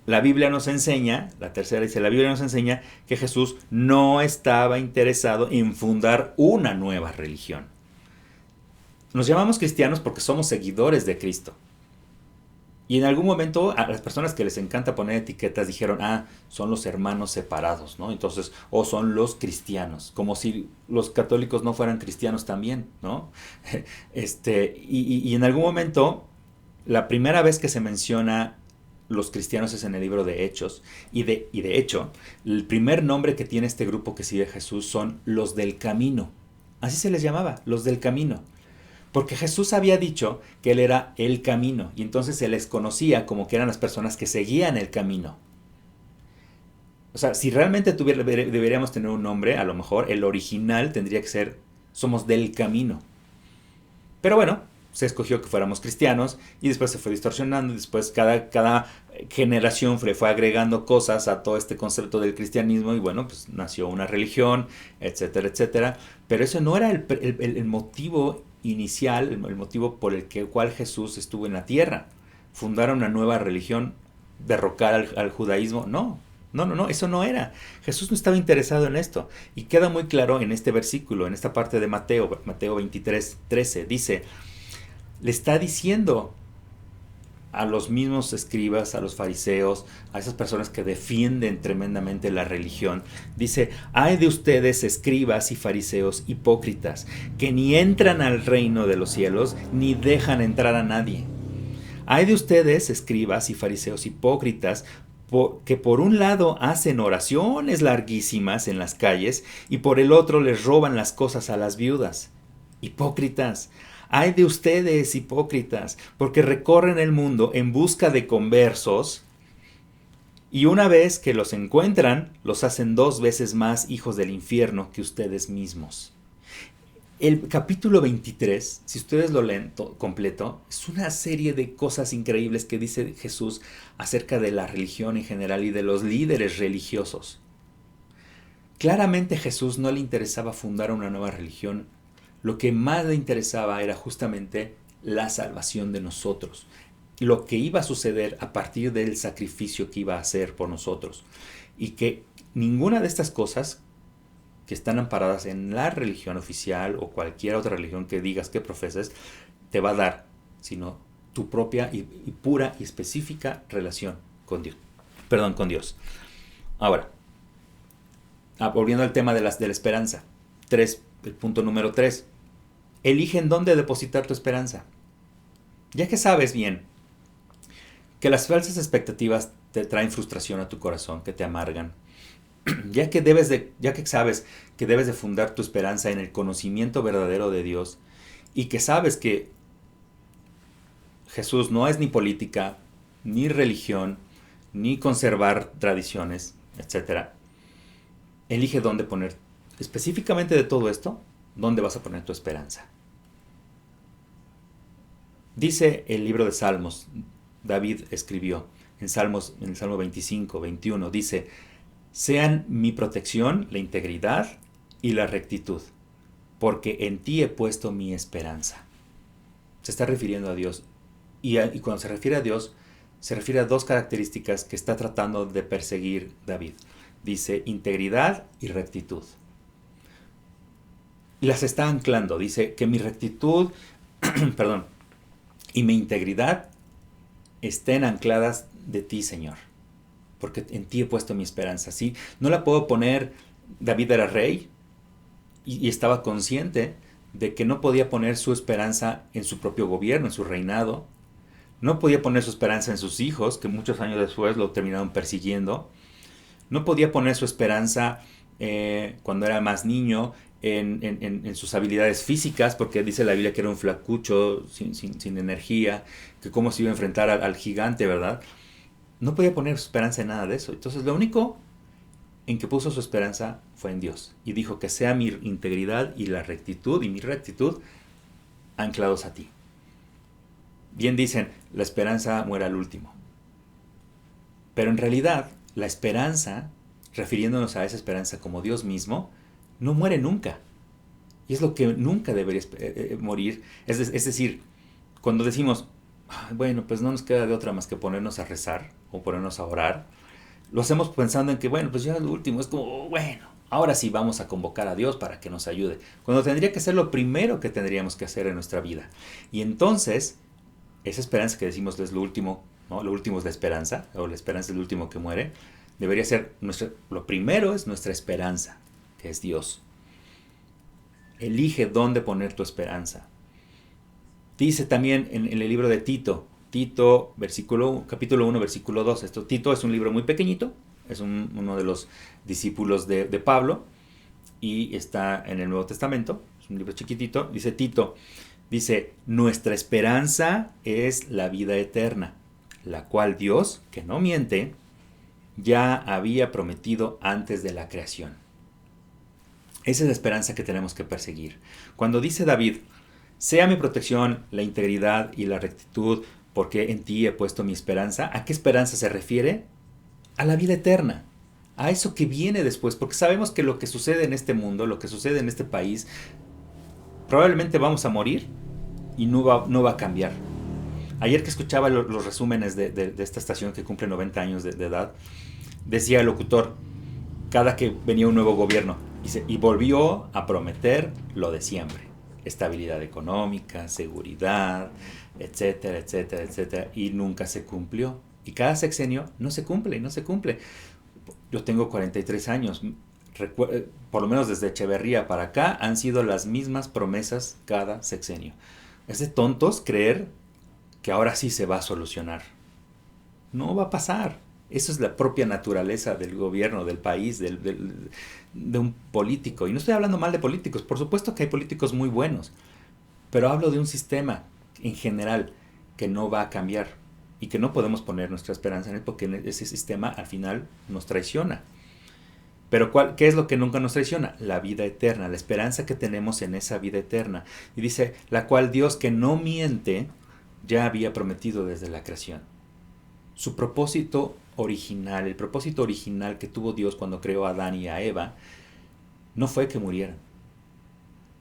A: La Biblia nos enseña, la tercera dice, la Biblia nos enseña que Jesús no estaba interesado en fundar una nueva religión. Nos llamamos cristianos porque somos seguidores de Cristo. Y en algún momento a las personas que les encanta poner etiquetas dijeron, son los hermanos separados, ¿no? Entonces, o son los cristianos, como si los católicos no fueran cristianos también, ¿no? Y en algún momento, la primera vez que se menciona los cristianos es en el libro de Hechos, y de hecho, el primer nombre que tiene este grupo que sigue a Jesús son los del camino. Así se les llamaba, los del camino. Porque Jesús había dicho que Él era el camino, y entonces se les conocía como que eran las personas que seguían el camino. O sea, si realmente deberíamos tener un nombre, a lo mejor el original tendría que ser somos del camino. Pero bueno, se escogió que fuéramos cristianos y después se fue distorsionando y después cada generación fue agregando cosas a todo este concepto del cristianismo y bueno, pues nació una religión, etcétera, etcétera. Pero eso no era el motivo inicial, el motivo por el cual Jesús estuvo en la tierra. Fundar una nueva religión, derrocar al judaísmo, no, eso no era. Jesús no estaba interesado en esto. Y queda muy claro en este versículo, en esta parte de Mateo 23:13, dice, le está diciendo a los mismos escribas, a los fariseos, a esas personas que defienden tremendamente la religión, dice, ay de ustedes escribas y fariseos hipócritas, que ni entran al reino de los cielos, ni dejan entrar a nadie. Ay de ustedes escribas y fariseos hipócritas, que por un lado hacen oraciones larguísimas en las calles y por el otro les roban las cosas a las viudas. Hipócritas. Ay de ustedes, hipócritas, porque recorren el mundo en busca de conversos y una vez que los encuentran, los hacen 2 veces más hijos del infierno que ustedes mismos. El capítulo 23, si ustedes lo leen completo, es una serie de cosas increíbles que dice Jesús acerca de la religión en general y de los líderes religiosos. Claramente a Jesús no le interesaba fundar una nueva religión. Lo que más le interesaba era justamente la salvación de nosotros, lo que iba a suceder a partir del sacrificio que iba a hacer por nosotros. Y que ninguna de estas cosas que están amparadas en la religión oficial o cualquier otra religión que digas que profeses, te va a dar, sino tu propia y pura y específica relación con Dios. Perdón, con Dios. Ahora, volviendo al tema de la esperanza. El punto número 3. Elige en dónde depositar tu esperanza. Ya que sabes bien que las falsas expectativas te traen frustración a tu corazón, que te amargan, ya que sabes que debes de fundar tu esperanza en el conocimiento verdadero de Dios y que sabes que Jesús no es ni política, ni religión, ni conservar tradiciones, etc. Elige dónde poner, específicamente de todo esto, dónde vas a poner tu esperanza. Dice el libro de Salmos, David escribió en el Salmo 25, 21, dice: sean mi protección la integridad y la rectitud, porque en ti he puesto mi esperanza. Se está refiriendo a Dios. Y cuando se refiere a Dios, se refiere a dos características que está tratando de perseguir David. Dice integridad y rectitud. Y las está anclando. Dice que mi rectitud, perdón, y mi integridad estén ancladas de ti, Señor, porque en ti he puesto mi esperanza. ¿Sí? No la puedo poner. David era rey y estaba consciente de que no podía poner su esperanza en su propio gobierno, en su reinado. No podía poner su esperanza en sus hijos, que muchos años después lo terminaron persiguiendo. No podía poner su esperanza cuando era más niño en sus habilidades físicas, porque dice la Biblia que era un flacucho sin energía, que cómo se iba a enfrentar al gigante, ¿verdad? No podía poner su esperanza en nada de eso. Entonces lo único en que puso su esperanza fue en Dios. Y dijo que sea mi integridad y la rectitud y mi rectitud anclados a ti. Bien dicen, la esperanza muere al último. Pero en realidad, la esperanza, refiriéndonos a esa esperanza como Dios mismo, no muere nunca. Y es lo que nunca debería morir. Es decir, cuando decimos, bueno, pues no nos queda de otra más que ponernos a rezar o ponernos a orar, lo hacemos pensando en que, bueno, pues ya es lo último, es como, bueno, ahora sí vamos a convocar a Dios para que nos ayude, cuando tendría que ser lo primero que tendríamos que hacer en nuestra vida. Y entonces, esa esperanza que decimos es lo último, ¿no? Lo último es la esperanza, o la esperanza es el último que muere, debería ser, lo primero es nuestra esperanza, que es Dios. Elige dónde poner tu esperanza. Dice también en el libro de Tito, capítulo 1, versículo 2. Tito es un libro muy pequeñito, es uno de los discípulos de Pablo y está en el Nuevo Testamento, es un libro chiquitito. Dice Tito, nuestra esperanza es la vida eterna, la cual Dios, que no miente, ya había prometido antes de la creación. Esa es la esperanza que tenemos que perseguir. Cuando dice David, sea mi protección la integridad y la rectitud, porque en ti he puesto mi esperanza, ¿a qué esperanza se refiere? A la vida eterna, a eso que viene después, porque sabemos que lo que sucede en este mundo, lo que sucede en este país, probablemente vamos a morir y no va a cambiar. Ayer que escuchaba los resúmenes de esta estación que cumple 90 años de edad, decía el locutor, cada que venía un nuevo gobierno, y volvió a prometer lo de siempre: estabilidad económica, seguridad, etcétera, etcétera, etcétera, y nunca se cumplió. Y cada sexenio no se cumple. Yo tengo 43 años, por lo menos desde Echeverría para acá han sido las mismas promesas cada sexenio. Es de tontos creer que ahora sí se va a solucionar. No va a pasar. Eso es la propia naturaleza del gobierno, del país, de un político. Y no estoy hablando mal de políticos, por supuesto que hay políticos muy buenos, pero hablo de un sistema en general que no va a cambiar y que no podemos poner nuestra esperanza en él, porque ese sistema al final nos traiciona. Pero ¿qué es lo que nunca nos traiciona? La vida eterna, la esperanza que tenemos en esa vida eterna. Y dice, la cual Dios, que no miente, ya había prometido desde la creación. Su propósito original, el propósito original que tuvo Dios cuando creó a Adán y a Eva, no fue que murieran.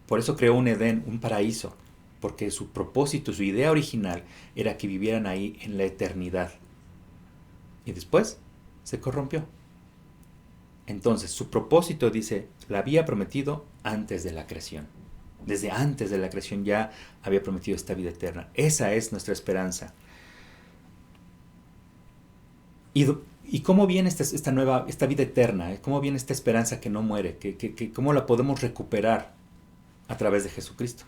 A: Por eso creó un Edén, un paraíso, porque su propósito, su idea original era que vivieran ahí en la eternidad. Y después se corrompió. Entonces, su propósito, dice, la había prometido antes de la creación. Desde antes de la creación ya había prometido esta vida eterna. Esa es nuestra esperanza. ¿Y cómo viene esta vida eterna? ¿Cómo viene esta esperanza que no muere? ¿Cómo la podemos recuperar? A través de Jesucristo.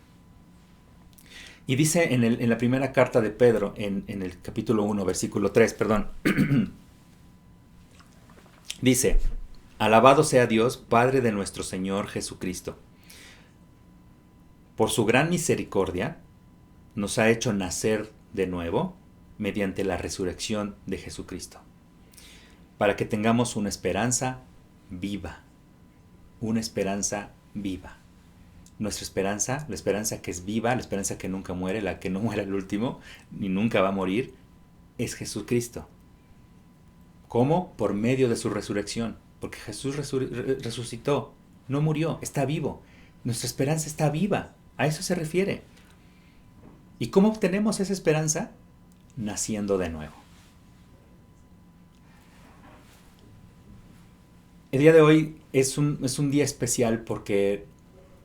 A: Y dice en la primera carta de Pedro, en el capítulo 1, versículo 3, perdón, dice, alabado sea Dios, Padre de nuestro Señor Jesucristo. Por su gran misericordia, nos ha hecho nacer de nuevo mediante la resurrección de Jesucristo, para que tengamos una esperanza viva, una esperanza viva. Nuestra esperanza, la esperanza que es viva, la esperanza que nunca muere, la que no muere al último, ni nunca va a morir, es Jesucristo. ¿Cómo? Por medio de su resurrección. Porque Jesús resucitó, no murió, está vivo. Nuestra esperanza está viva, a eso se refiere. ¿Y cómo obtenemos esa esperanza? Naciendo de nuevo. El día de hoy es un día especial porque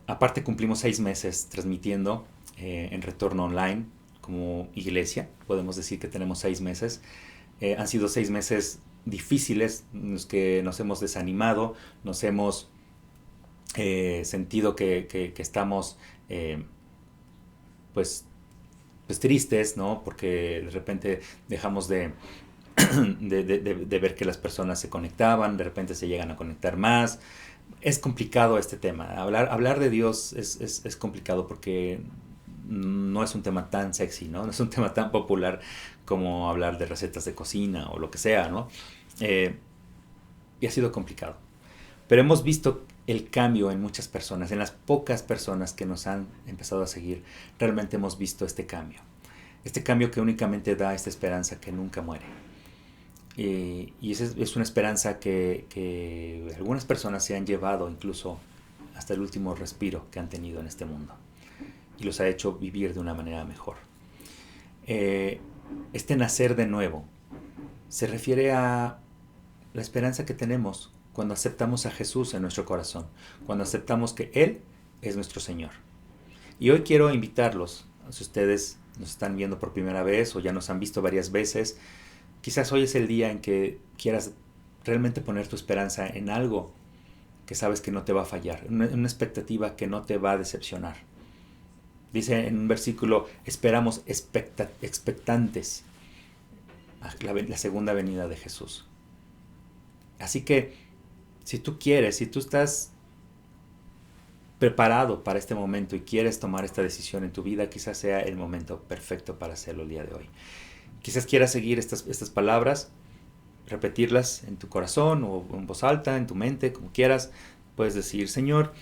A: aparte cumplimos 6 meses transmitiendo en retorno online como iglesia. Podemos decir que tenemos 6 meses. Han sido 6 meses difíciles en los que nos hemos desanimado, nos hemos sentido que estamos pues tristes, ¿no? Porque de repente dejamos de ver que las personas se conectaban, de repente se llegan a conectar más. Es complicado este tema. Hablar de Dios es complicado porque no es un tema tan sexy, ¿no? No es un tema tan popular como hablar de recetas de cocina o lo que sea, ¿no? Y ha sido complicado. Pero hemos visto el cambio en muchas personas, en las pocas personas que nos han empezado a seguir. Realmente hemos visto este cambio. Este cambio que únicamente da esta esperanza que nunca muere. Y es una esperanza que algunas personas se han llevado incluso hasta el último respiro que han tenido en este mundo. Y los ha hecho vivir de una manera mejor. Este nacer de nuevo se refiere a la esperanza que tenemos cuando aceptamos a Jesús en nuestro corazón. Cuando aceptamos que Él es nuestro Señor. Y hoy quiero invitarlos, si ustedes nos están viendo por primera vez o ya nos han visto varias veces, quizás hoy es el día en que quieras realmente poner tu esperanza en algo que sabes que no te va a fallar, una expectativa que no te va a decepcionar. Dice en un versículo, esperamos expectantes a la segunda venida de Jesús. Así que, si tú quieres, si tú estás preparado para este momento y quieres tomar esta decisión en tu vida, quizás sea el momento perfecto para hacerlo el día de hoy. Quizás quieras seguir estas palabras, repetirlas en tu corazón o en voz alta, en tu mente, como quieras. Puedes decir, Señor,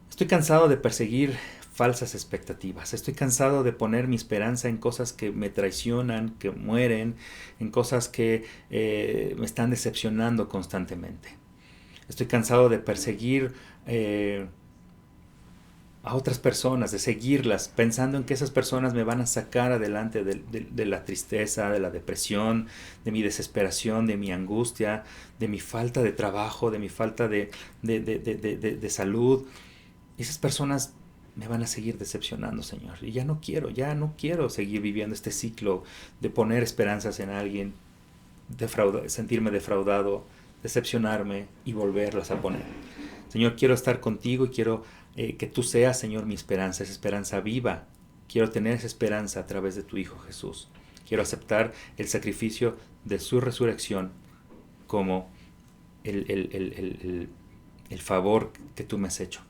A: estoy cansado de perseguir falsas expectativas. Estoy cansado de poner mi esperanza en cosas que me traicionan, que mueren, en cosas que me están decepcionando constantemente. Estoy cansado de perseguir a otras personas, de seguirlas, pensando en que esas personas me van a sacar adelante de la tristeza, de la depresión, de mi desesperación, de mi angustia, de mi falta de trabajo, de mi falta de salud. Esas personas me van a seguir decepcionando, Señor. Y ya no quiero seguir viviendo este ciclo de poner esperanzas en alguien, sentirme defraudado, decepcionarme y volverlas a poner. Señor, quiero estar contigo y quiero que tú seas, Señor, mi esperanza, esa esperanza viva. Quiero tener esa esperanza a través de tu Hijo Jesús. Quiero aceptar el sacrificio de su resurrección como el favor que tú me has hecho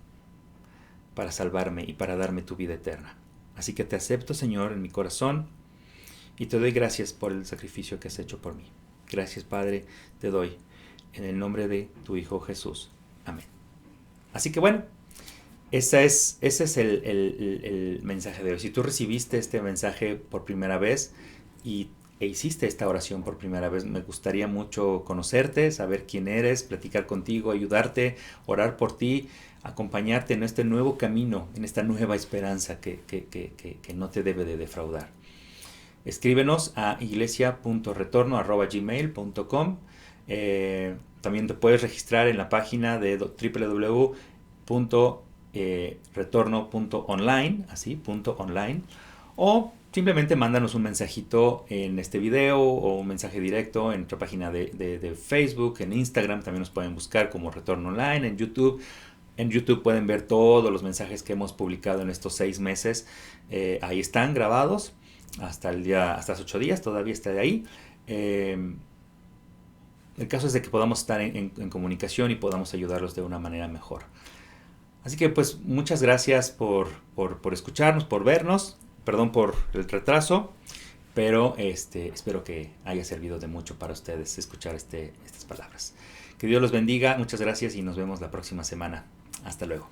A: para salvarme y para darme tu vida eterna. Así que te acepto, Señor, en mi corazón y te doy gracias por el sacrificio que has hecho por mí. Gracias, Padre, te doy en el nombre de tu Hijo Jesús. Amén. Así que bueno, ese es el mensaje de hoy. Si tú recibiste este mensaje por primera vez e hiciste esta oración por primera vez, me gustaría mucho conocerte, saber quién eres, platicar contigo, ayudarte, orar por ti, acompañarte en este nuevo camino, en esta nueva esperanza que no te debe de defraudar. Escríbenos a iglesia.retorno@gmail.com. También te puedes registrar en la página de www.retorno.online, así, .online, o simplemente mándanos un mensajito en este video o un mensaje directo en nuestra página de Facebook, en Instagram, también nos pueden buscar como Retorno Online, en YouTube. En YouTube pueden ver todos los mensajes que hemos publicado en estos 6 meses. Ahí están grabados hasta hace 8 días, todavía está de ahí. El caso es de que podamos estar en comunicación y podamos ayudarlos de una manera mejor. Así que pues muchas gracias por escucharnos, por vernos. Perdón por el retraso, pero espero que haya servido de mucho para ustedes escuchar estas palabras. Que Dios los bendiga, muchas gracias y nos vemos la próxima semana. Hasta luego.